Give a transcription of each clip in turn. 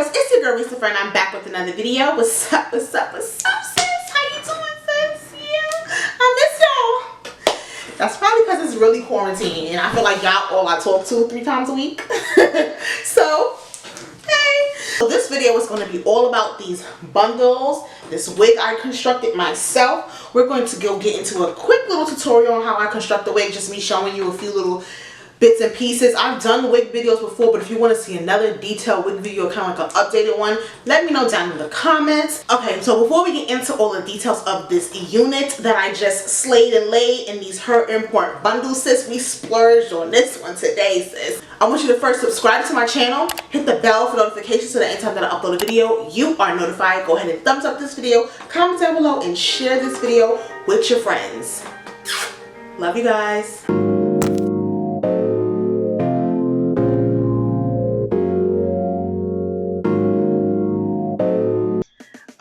flowers, it's your girl Reese LaFleur, and I'm back with another video. What's up, sis? How you doing, sis? Yeah, I miss y'all. That's probably because it's really quarantine and I feel like y'all all I talk to 3 times a week. So, hey. So this video is going to be all about these bundles, this wig I constructed myself. We're going to get into a quick little tutorial on how I construct the wig, just me showing you a few little bits and pieces. I've done wig videos before, but if you want to see another detailed wig video, kind of like an updated one, let me know down in the comments. Okay, so before we get into all the details of this unit that I just slayed and laid in these Her Import bundles, sis, we splurged on this one today, sis. I want you to first subscribe to my channel, hit the bell for notifications so that anytime that I upload a video, you are notified. Go ahead and thumbs up this video, comment down below, and share this video with your friends. Love you guys.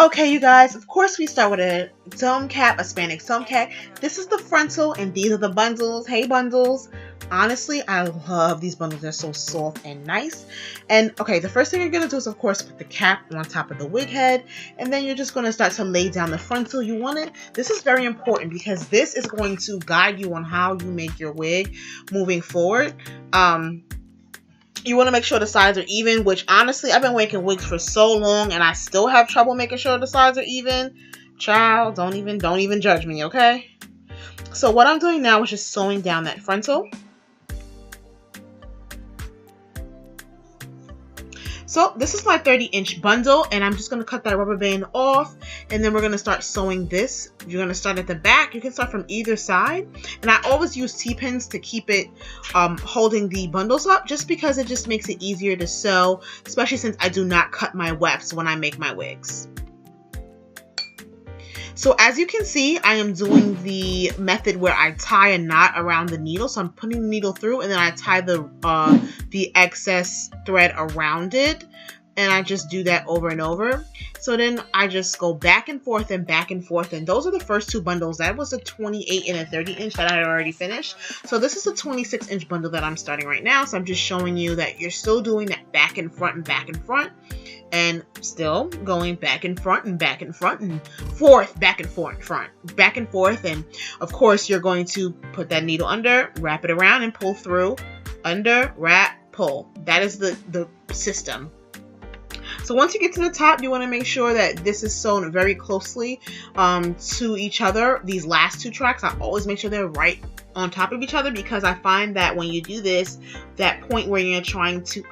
Okay, you guys, of course we start with a dome cap, a Spandex dome cap. This is the frontal and these are the bundles. Hey bundles. Honestly, I love these bundles. They're so soft and nice. And okay, the first thing you're going to do is of course put the cap on top of the wig head, and then you're just going to start to lay down the frontal. You want it. This is very important because this is going to guide you on how you make your wig moving forward. You want to make sure the sides are even, which honestly, I've been making wigs for so long and I still have trouble making sure the sides are even. Child, don't even judge me, okay? So what I'm doing now is just sewing down that frontal. So this is my 30-inch bundle, and I'm just going to cut that rubber band off, and then we're going to start sewing this. You're going to start at the back. You can start from either side, and I always use T-pins to keep it holding the bundles up, just because it just makes it easier to sew, especially since I do not cut my wefts when I make my wigs. So as you can see, I am doing the method where I tie a knot around the needle. So I'm putting the needle through and then I tie the excess thread around it. And I just do that over and over. So then I just go back and forth and back and forth. And those are the first 2 bundles. That was a 28 and a 30-inch that I had already finished. So this is a 26-inch bundle that I'm starting right now. So I'm just showing you that you're still doing that back and front and back and front. And still going back and front and back and front and forth, back and forth, front, back and forth. And of course, you're going to put that needle under, wrap it around and pull through, under, wrap, pull. That is the system. So once you get to the top, you want to make sure that this is sewn very closely to each other. These last 2 tracks, I always make sure they're right on top of each other, because I find that when you do this, that point where you're trying to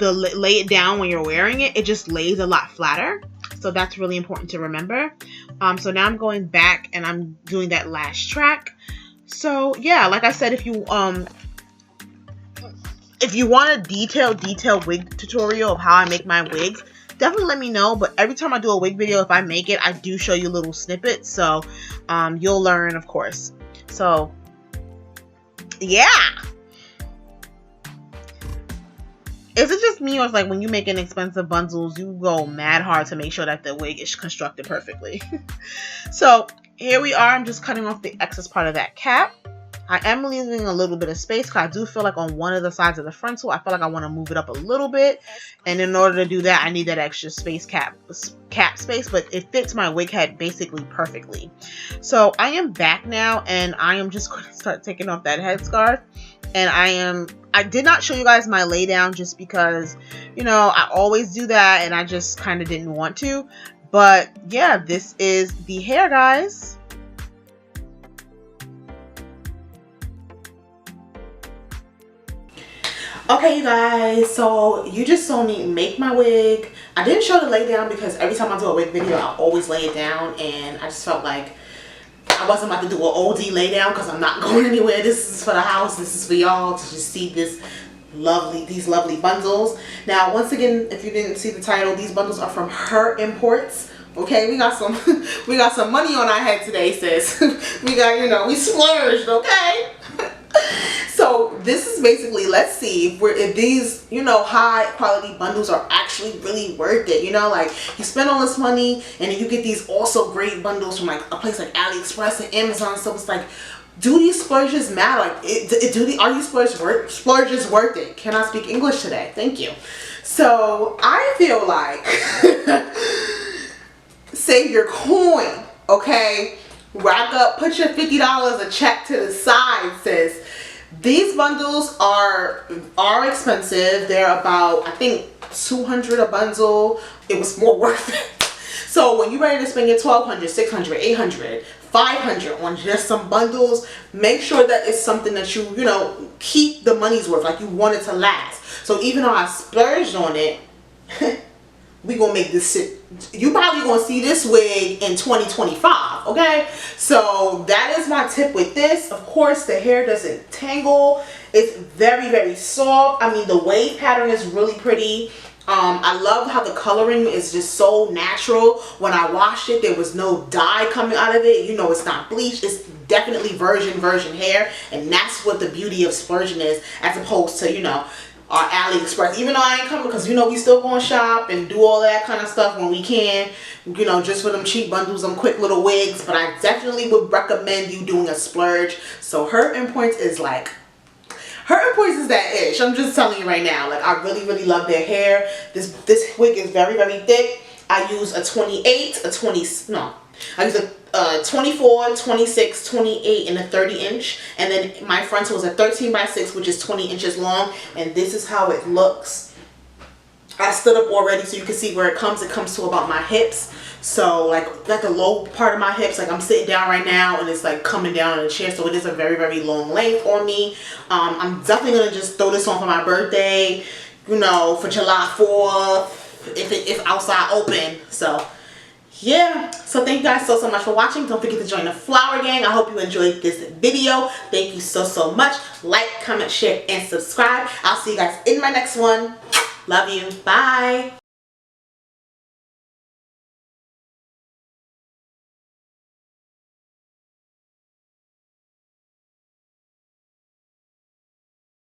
lay it down when you're wearing it, it just lays a lot flatter. So that's really important to remember. So now I'm going back and I'm doing that last track. So yeah, like I said, if you want a detailed wig tutorial of how I make my wigs, definitely let me know. But every time I do a wig video, if I make it, I do show you little snippets, so you'll learn, of course. So yeah. Is it just me, or it's like when you make inexpensive bundles, you go mad hard to make sure that the wig is constructed perfectly? So here we are. I'm just cutting off the excess part of that cap. I am leaving a little bit of space because I do feel like on one of the sides of the frontal, I feel like I want to move it up a little bit. And in order to do that, I need that extra space cap space, but it fits my wig head basically perfectly. So I am back now, and I am just going to start taking off that headscarf. And I did not show you guys my lay down just because, you know, I always do that and I just kind of didn't want to. But yeah, this is the hair, guys. Okay, you guys, so you just saw me make my wig. I didn't show the lay down because every time I do a wig video, I always lay it down, and I just felt like I wasn't about to do an OD lay down because I'm not going anywhere. This is for the house. This is for y'all to just see these lovely bundles. Now, once again, if you didn't see the title, these bundles are from Her Imports. Okay, we got some money on our head today, sis. We got, you know, we splurged, okay? So this is basically, let's see if these, you know, high quality bundles are actually really worth it. You know, like you spend all this money and then you get these also great bundles from like a place like AliExpress and Amazon. So it's like, do these splurges matter? Like, are these splurges worth it? Can I speak English today? Thank you. So I feel like save your coin, okay? Rack up, put your $50 a check to the side, sis. These bundles are expensive. They're about, I think, $200 a bundle. It was more worth it. So when you're ready to spend your $1,200, $600, $800, $500 on just some bundles, make sure that it's something that you know, keep the money's worth, like you want it to last. So even though I splurged on it, we gonna make this shit. You probably gonna see this wig in 2025, okay? So that is my tip with this. Of course, the hair doesn't tangle. It's very, very soft. I mean, the wave pattern is really pretty. I love how the coloring is just so natural. When I washed it, there was no dye coming out of it. You know, it's not bleached. It's definitely virgin hair, and that's what the beauty of splurging is, as opposed to, you know, our AliExpress. Even though I ain't coming, because, you know, we still going to shop and do all that kind of stuff when we can, you know, just for them cheap bundles, them quick little wigs. But I definitely would recommend you doing a splurge. So her endpoints is like, her endpoints is that ish. I'm just telling you right now. Like, I really, really love their hair. This wig is very, very thick. I use a 28, a 20, no. I use a 24, 26, 28, and a 30 inch. And then my frontal is a 13 by 6, which is 20 inches long. And this is how it looks. I stood up already so you can see where it comes. It comes to about my hips. So like the low part of my hips, like I'm sitting down right now and it's like coming down on the chair. So it is a very, very long length on me. I'm definitely going to just throw this on for my birthday, you know, for July 4th, if outside open. So yeah, so thank you guys so much for watching. Don't forget to join the Flower Gang. I hope you enjoyed this video. Thank you so much. Like, comment, share, and subscribe. I'll see you guys in my next one. Love you. Bye.